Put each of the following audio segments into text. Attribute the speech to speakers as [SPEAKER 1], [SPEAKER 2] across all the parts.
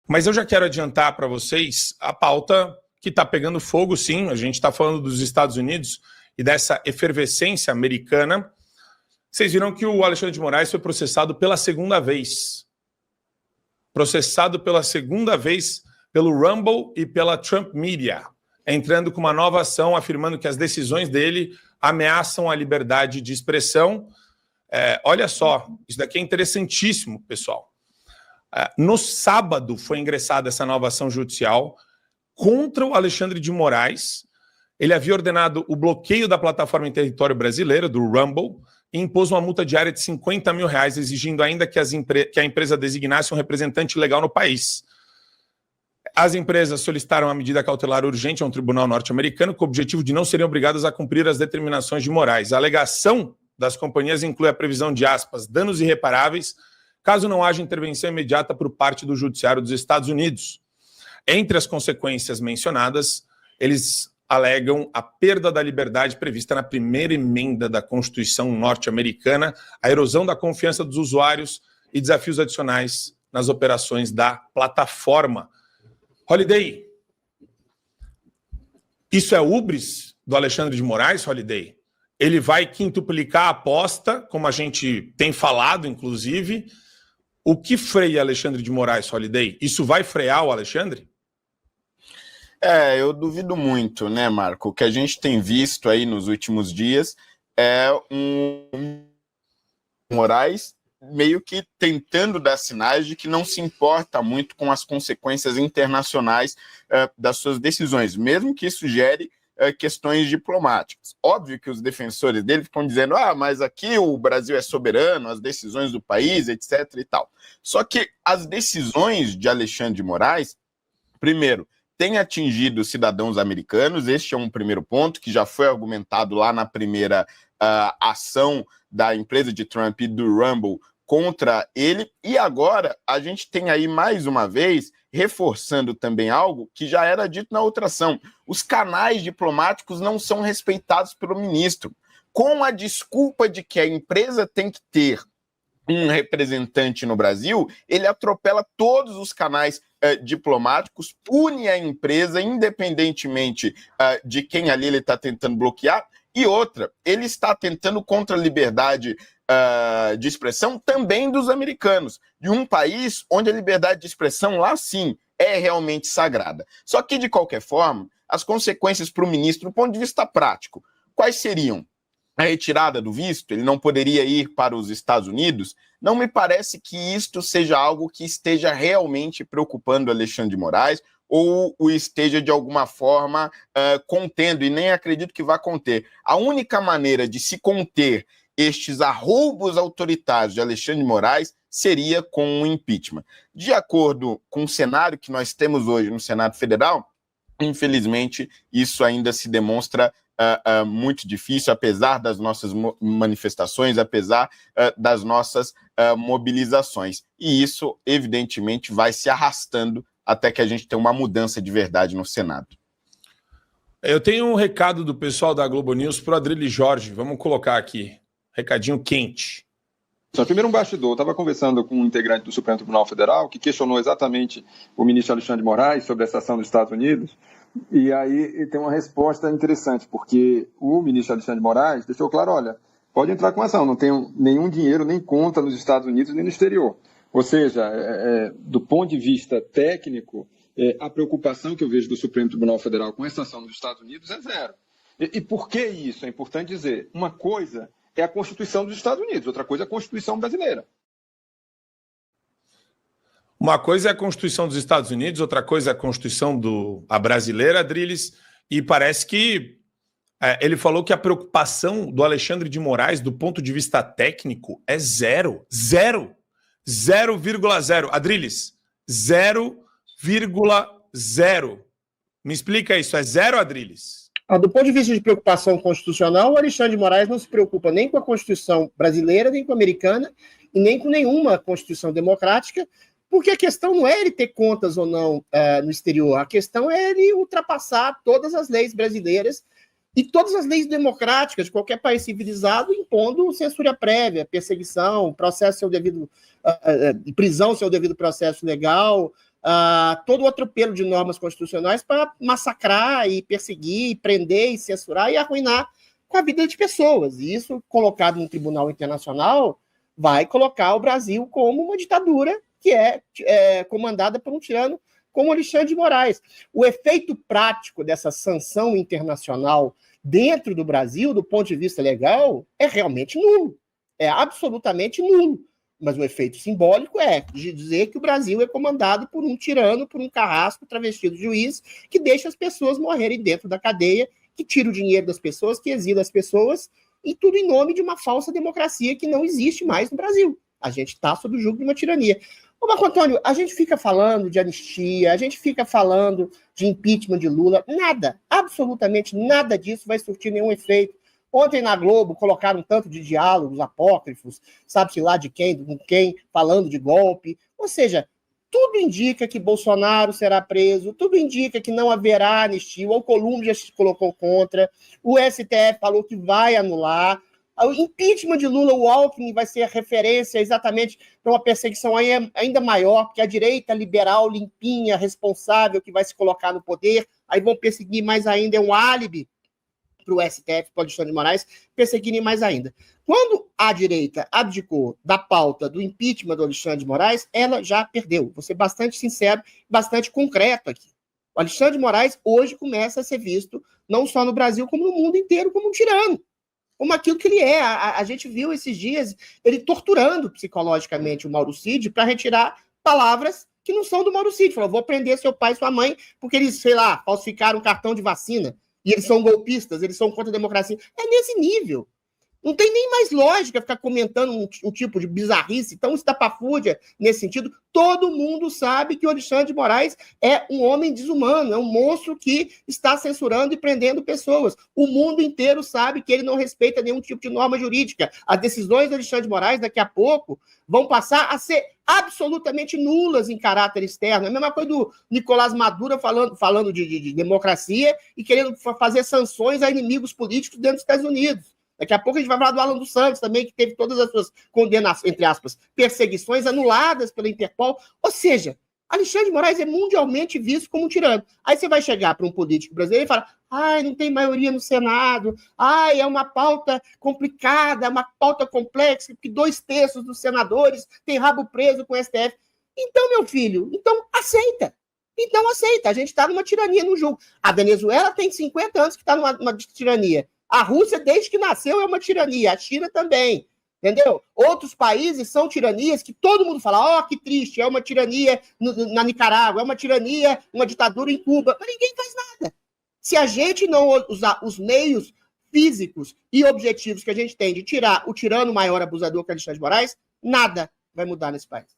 [SPEAKER 1] Mas eu já quero adiantar para vocês a pauta que está pegando fogo, sim. A gente está falando dos Estados Unidos e dessa efervescência americana. Vocês viram que o Alexandre de Moraes foi processado pela segunda vez. Processado pela segunda vez pelo Rumble e pela Trump Media, entrando com uma nova ação afirmando que as decisões dele ameaçam a liberdade de expressão. Olha só, isso daqui é interessantíssimo, pessoal. No sábado foi ingressada essa nova ação judicial contra o Alexandre de Moraes. Ele havia ordenado o bloqueio da plataforma em território brasileiro, do Rumble, e impôs uma multa diária de R$50 mil, exigindo ainda que a empresa designasse um representante legal no país. As empresas solicitaram a medida cautelar urgente a um tribunal norte-americano com o objetivo de não serem obrigadas a cumprir as determinações de Moraes. A alegação das companhias inclui a previsão de, aspas, danos irreparáveis, caso não haja intervenção imediata por parte do Judiciário dos Estados Unidos. Entre as consequências mencionadas, eles alegam a perda da liberdade prevista na primeira emenda da Constituição norte-americana, a erosão da confiança dos usuários e desafios adicionais nas operações da plataforma. Holiday, isso é hubris do Alexandre de Moraes, Holiday? Ele vai quintuplicar a aposta, como a gente tem falado, inclusive. O que freia Alexandre de Moraes, Holiday? Isso vai frear o Alexandre?
[SPEAKER 2] Eu duvido muito, né, Marco? O que a gente tem visto aí nos últimos dias é um Moraes meio que tentando dar sinais de que não se importa muito com as consequências internacionais das suas decisões, mesmo que isso gere questões diplomáticas. Óbvio que os defensores dele ficam dizendo, mas aqui o Brasil é soberano, as decisões do país, etc. e tal. Só que as decisões de Alexandre de Moraes, primeiro, têm atingido cidadãos americanos. Este é um primeiro ponto que já foi argumentado lá na primeira ação da empresa de Trump e do Rumble contra ele, e agora a gente tem aí mais uma vez reforçando também algo que já era dito na outra ação. Os canais diplomáticos não são respeitados pelo ministro, com a desculpa de que a empresa tem que ter um representante no Brasil. Ele atropela todos os canais diplomáticos, pune a empresa independentemente de quem ali ele está tentando bloquear. E outra, ele está tentando contra a liberdade de expressão também dos americanos, de um país onde a liberdade de expressão lá sim é realmente sagrada. Só que, de qualquer forma, as consequências para o ministro, do ponto de vista prático, quais seriam? A retirada do visto, ele não poderia ir para os Estados Unidos. Não me parece que isto seja algo que esteja realmente preocupando Alexandre de Moraes ou o esteja de alguma forma contendo, e nem acredito que vá conter. A única maneira de se conter estes arroubos autoritários de Alexandre de Moraes seria com um impeachment. De acordo com o cenário que nós temos hoje no Senado Federal, infelizmente, isso ainda se demonstra muito difícil, apesar das nossas manifestações, apesar das nossas mobilizações. E isso, evidentemente, vai se arrastando até que a gente tenha uma mudança de verdade no Senado.
[SPEAKER 1] Eu tenho um recado do pessoal da Globo News para o Adrilles Jorge. Vamos colocar aqui. Recadinho quente.
[SPEAKER 3] Primeiro um bastidor. Eu estava conversando com um integrante do Supremo Tribunal Federal que questionou exatamente o ministro Alexandre de Moraes sobre essa ação dos Estados Unidos. E aí tem uma resposta interessante, porque o ministro Alexandre de Moraes deixou claro, olha, pode entrar com ação, não tenho nenhum dinheiro, nem conta nos Estados Unidos, nem no exterior. Ou seja, do ponto de vista técnico, a preocupação que eu vejo do Supremo Tribunal Federal com essa ação dos Estados Unidos é zero. E por que isso? É importante dizer. Uma coisa é a Constituição dos Estados Unidos, outra coisa é a Constituição brasileira.
[SPEAKER 1] Uma coisa é a Constituição dos Estados Unidos, outra coisa é a Constituição a brasileira, Adrilles, e parece que ele falou que a preocupação do Alexandre de Moraes, do ponto de vista técnico, é zero. 0,0. Adrilles, 0,0. Me explica isso, é zero, Adrilles?
[SPEAKER 4] Do ponto de vista de preocupação constitucional, o Alexandre de Moraes não se preocupa nem com a Constituição brasileira, nem com a americana, e nem com nenhuma Constituição democrática, porque a questão não é ele ter contas ou não no exterior, a questão é ele ultrapassar todas as leis brasileiras e todas as leis democráticas de qualquer país civilizado, impondo censura prévia, perseguição, processo seu devido, prisão seu devido processo legal, todo o atropelo de normas constitucionais para massacrar e perseguir, e prender e censurar e arruinar com a vida de pessoas. E isso, colocado no Tribunal Internacional, vai colocar o Brasil como uma ditadura que é comandada por um tirano como Alexandre de Moraes. O efeito prático dessa sanção internacional dentro do Brasil, do ponto de vista legal, é realmente nulo. É absolutamente nulo. Mas o efeito simbólico é de dizer que o Brasil é comandado por um tirano, por um carrasco travestido de juiz, que deixa as pessoas morrerem dentro da cadeia, que tira o dinheiro das pessoas, que exila as pessoas, e tudo em nome de uma falsa democracia que não existe mais no Brasil. A gente está sob o jugo de uma tirania. Ô, Marco Antônio, a gente fica falando de anistia, a gente fica falando de impeachment de Lula, nada, absolutamente nada disso vai surtir nenhum efeito. Ontem na Globo colocaram um tanto de diálogos apócrifos, sabe-se lá de quem, com quem, falando de golpe. Ou seja, tudo indica que Bolsonaro será preso, tudo indica que não haverá anistia, o Alcolumbre já se colocou contra, o STF falou que vai anular. O impeachment de Lula, o Alckmin vai ser a referência exatamente para uma perseguição ainda maior, porque a direita liberal, limpinha, responsável, que vai se colocar no poder, aí vão perseguir mais ainda, é um álibi para o STF, para o Alexandre de Moraes, perseguirem mais ainda. Quando a direita abdicou da pauta do impeachment do Alexandre de Moraes, ela já perdeu. Vou ser bastante sincero, bastante concreto aqui. O Alexandre de Moraes hoje começa a ser visto, não só no Brasil, como no mundo inteiro, como um tirano. Como aquilo que ele é. A gente viu esses dias ele torturando psicologicamente o Mauro Cid para retirar palavras que não são do Mauro Cid. Falou, vou prender seu pai e sua mãe porque eles, sei lá, falsificaram um cartão de vacina. E eles são golpistas, eles são contra a democracia. É nesse nível. Não tem nem mais lógica ficar comentando um tipo de bizarrice tão estapafúrdia nesse sentido. Todo mundo sabe que o Alexandre de Moraes é um homem desumano, é um monstro que está censurando e prendendo pessoas. O mundo inteiro sabe que ele não respeita nenhum tipo de norma jurídica. As decisões do Alexandre de Moraes, daqui a pouco, vão passar a ser absolutamente nulas em caráter externo. É a mesma coisa do Nicolás Maduro falando de democracia e querendo fazer sanções a inimigos políticos dentro dos Estados Unidos. Daqui a pouco a gente vai falar do Alan dos Santos também, que teve todas as suas condenações, entre aspas, perseguições anuladas pela Interpol. Ou seja, Alexandre de Moraes é mundialmente visto como um tirano. Aí você vai chegar para um político brasileiro e falar, não tem maioria no Senado, é uma pauta complicada, é uma pauta complexa, porque 2/3 dos senadores têm rabo preso com o STF. Então, meu filho, aceita. Então aceita. A gente está numa tirania no jogo. A Venezuela tem 50 anos que está numa tirania. A Rússia, desde que nasceu, é uma tirania. A China também. Entendeu? Outros países são tiranias que todo mundo fala, que triste, é uma tirania na Nicarágua, é uma tirania, uma ditadura em Cuba. Mas ninguém faz nada. Se a gente não usar os meios físicos e objetivos que a gente tem de tirar o tirano maior abusador que é Alexandre de Moraes, nada vai mudar nesse país.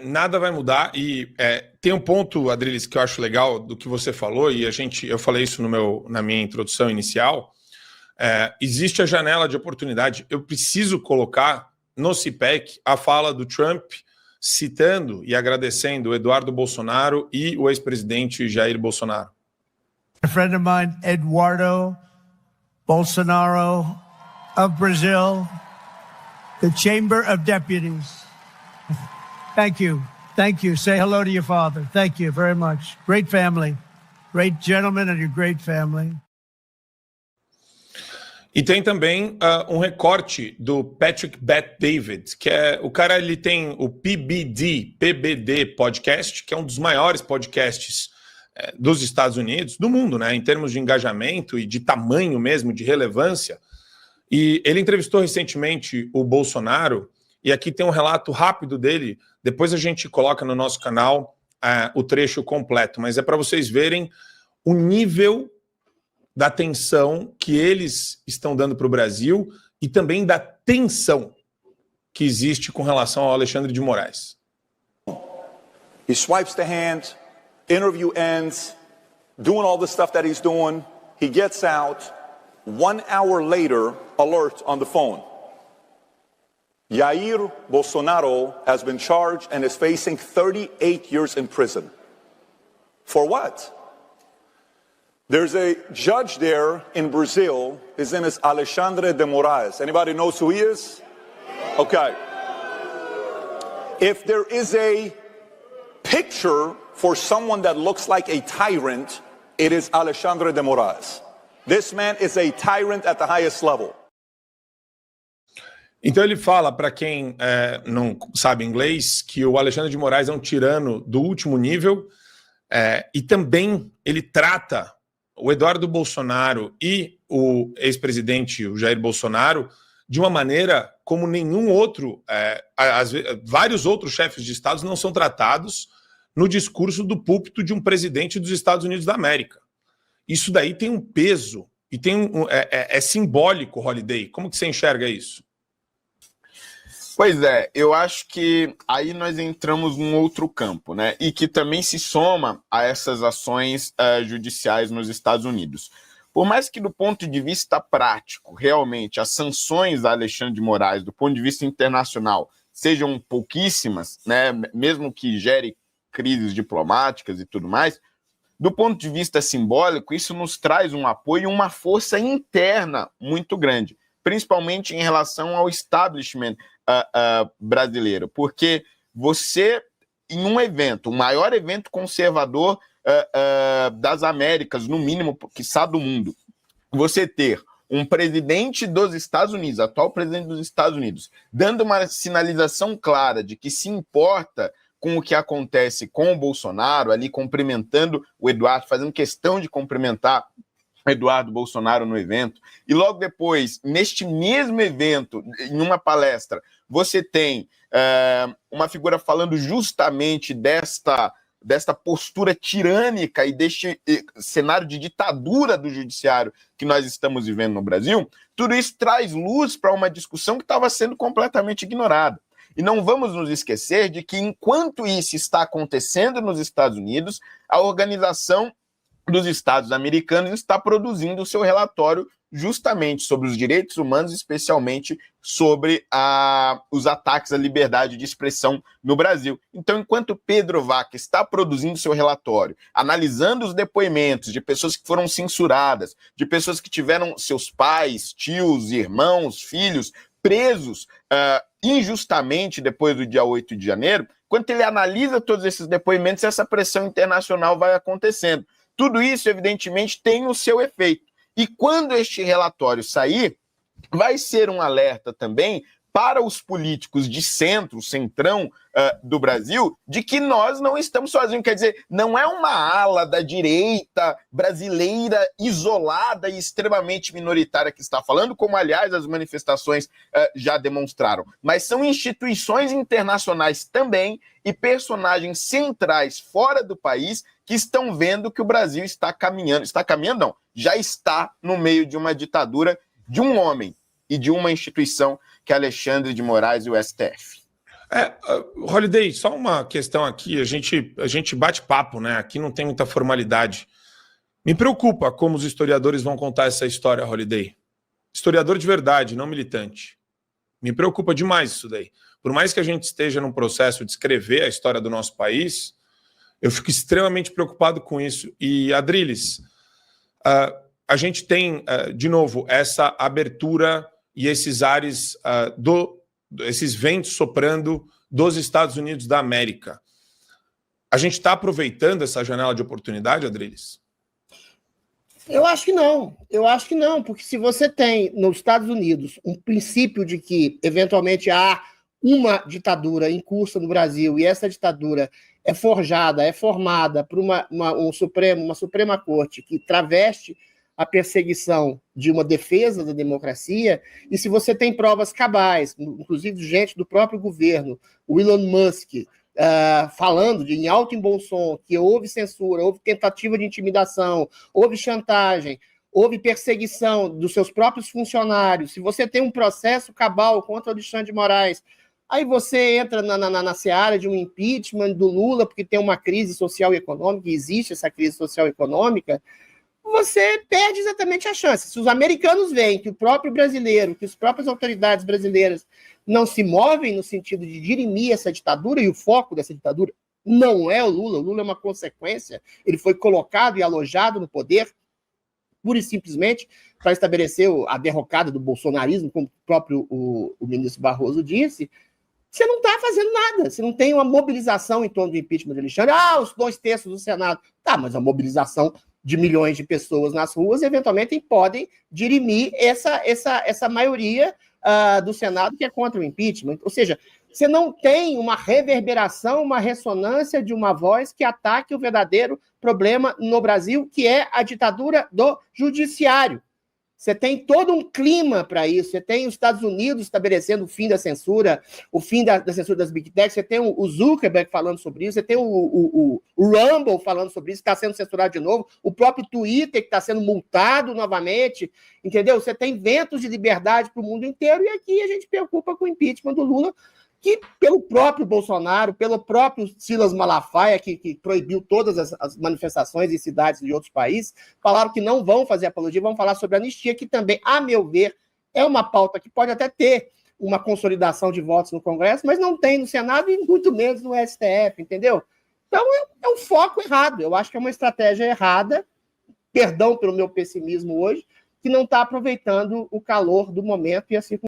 [SPEAKER 1] Nada vai mudar e tem um ponto, Adriles, que eu acho legal do que você falou, e eu falei isso na minha introdução inicial. Existe a janela de oportunidade. Eu preciso colocar no CPEC a fala do Trump citando e agradecendo o Eduardo Bolsonaro e o ex-presidente Jair Bolsonaro.
[SPEAKER 5] A friend of mine, Eduardo Bolsonaro of Brazil, the Chamber of Deputies. Thank you. Thank you. Say hello to your father. Thank you very much. Great family. Great gentleman and your great family.
[SPEAKER 1] E tem também um recorte do Patrick Bet-David, que o cara, ele tem o PBD podcast, que é um dos maiores podcasts dos Estados Unidos, do mundo, né, em termos de engajamento e de tamanho mesmo, de relevância. E ele entrevistou recentemente o Bolsonaro, e aqui tem um relato rápido dele. Depois a gente coloca no nosso canal o trecho completo, mas é para vocês verem o nível da atenção que eles estão dando para o Brasil e também da tensão que existe com relação ao Alexandre de Moraes.
[SPEAKER 6] He swipes the hand, interview ends, doing all the stuff that he's doing, he gets out, 1 hour later, alert on the phone. Jair Bolsonaro has been charged and is facing 38 years in prison. For what? There's a judge there in Brazil. His name is Alexandre de Moraes. Anybody knows who he is? Okay. If there is a picture for someone that looks like a tyrant, it is Alexandre de Moraes. This man is a tyrant at the highest level.
[SPEAKER 1] Então ele fala, para quem não sabe inglês, que o Alexandre de Moraes é um tirano do último nível, e também ele trata o Eduardo Bolsonaro e o ex-presidente, o Jair Bolsonaro, de uma maneira como nenhum outro, vários outros chefes de Estado não são tratados no discurso do púlpito de um presidente dos Estados Unidos da América. Isso daí tem um peso e é simbólico, Holliday. Como que você enxerga isso?
[SPEAKER 2] Pois é, eu acho que aí nós entramos num outro campo, né? E que também se soma a essas ações judiciais nos Estados Unidos. Por mais que do ponto de vista prático, realmente, as sanções a Alexandre de Moraes, do ponto de vista internacional, sejam pouquíssimas, né? Mesmo que gere crises diplomáticas e tudo mais, do ponto de vista simbólico, isso nos traz um apoio e uma força interna muito grande, principalmente em relação ao establishment brasileiro, porque você, em um evento, o maior evento conservador das Américas, no mínimo, quiçá do mundo, você ter um presidente dos Estados Unidos, atual presidente dos Estados Unidos, dando uma sinalização clara de que se importa com o que acontece com o Bolsonaro, ali cumprimentando o Eduardo, fazendo questão de cumprimentar Eduardo Bolsonaro no evento, e logo depois, neste mesmo evento, em uma palestra, você tem uma figura falando justamente desta postura tirânica e deste cenário de ditadura do judiciário que nós estamos vivendo no Brasil. Tudo isso traz luz para uma discussão que estava sendo completamente ignorada. E não vamos nos esquecer de que, enquanto isso está acontecendo nos Estados Unidos, a Organização dos Estados Americanos está produzindo o seu relatório justamente sobre os direitos humanos, especialmente sobre os ataques à liberdade de expressão no Brasil. Então, enquanto Pedro Vaca está produzindo seu relatório, analisando os depoimentos de pessoas que foram censuradas, de pessoas que tiveram seus pais, tios, irmãos, filhos presos injustamente depois do dia 8 de janeiro, enquanto ele analisa todos esses depoimentos, essa pressão internacional vai acontecendo. Tudo isso, evidentemente, tem o seu efeito. E quando este relatório sair, vai ser um alerta também para os políticos de centrão do Brasil, de que nós não estamos sozinhos. Quer dizer, não é uma ala da direita brasileira isolada e extremamente minoritária que está falando, como, aliás, as manifestações já demonstraram. Mas são instituições internacionais também e personagens centrais fora do país que estão vendo que o Brasil está caminhando, não, já está no meio de uma ditadura de um homem e de uma instituição que é Alexandre de Moraes e o STF.
[SPEAKER 1] Holliday, só uma questão aqui, a gente bate papo, né? Aqui não tem muita formalidade. Me preocupa como os historiadores vão contar essa história, Holliday. Historiador de verdade, não militante. Me preocupa demais isso daí. Por mais que a gente esteja num processo de escrever a história do nosso país, eu fico extremamente preocupado com isso. E, Adriles, a gente tem, de novo, essa abertura e esses ares, esses ventos soprando dos Estados Unidos da América. A gente está aproveitando essa janela de oportunidade, Adriles?
[SPEAKER 4] Eu acho que não, porque se você tem nos Estados Unidos um princípio de que, eventualmente, há uma ditadura em curso no Brasil e essa ditadura é forjada, é formada por uma Suprema Corte que traveste a perseguição de uma defesa da democracia, e se você tem provas cabais, inclusive de gente do próprio governo, o Elon Musk, falando em alto e bom som que houve censura, houve tentativa de intimidação, houve chantagem, houve perseguição dos seus próprios funcionários, se você tem um processo cabal contra o Alexandre de Moraes, aí você entra na seara de um impeachment do Lula, porque tem uma crise social e econômica, e existe essa crise social e econômica, você perde exatamente a chance. Se os americanos veem que o próprio brasileiro, que as próprias autoridades brasileiras não se movem no sentido de dirimir essa ditadura, e o foco dessa ditadura não é o Lula é uma consequência, ele foi colocado e alojado no poder, pura e simplesmente, para estabelecer a derrocada do bolsonarismo, como o próprio o ministro Barroso disse, você não está fazendo nada. Você não tem uma mobilização em torno do impeachment de Alexandre. Os 2/3 do Senado. Tá, mas a mobilização de milhões de pessoas nas ruas, eventualmente, podem dirimir essa maioria do Senado que é contra o impeachment. Ou seja, você não tem uma reverberação, uma ressonância de uma voz que ataque o verdadeiro problema no Brasil, que é a ditadura do judiciário. Você tem todo um clima para isso. Você tem os Estados Unidos estabelecendo o fim da censura, o fim da censura das Big Techs. Você tem o Zuckerberg falando sobre isso. Você tem o Rumble falando sobre isso, que está sendo censurado de novo. O próprio Twitter, que está sendo multado novamente. Entendeu? Você tem ventos de liberdade para o mundo inteiro. E aqui a gente preocupa com o impeachment do Lula, que pelo próprio Bolsonaro, pelo próprio Silas Malafaia, que proibiu todas as manifestações em cidades de outros países, falaram que não vão fazer apologia, vão falar sobre anistia, que também, a meu ver, é uma pauta que pode até ter uma consolidação de votos no Congresso, mas não tem no Senado e muito menos no STF, entendeu? Então é um foco errado, eu acho que é uma estratégia errada, perdão pelo meu pessimismo hoje, que não está aproveitando o calor do momento e assim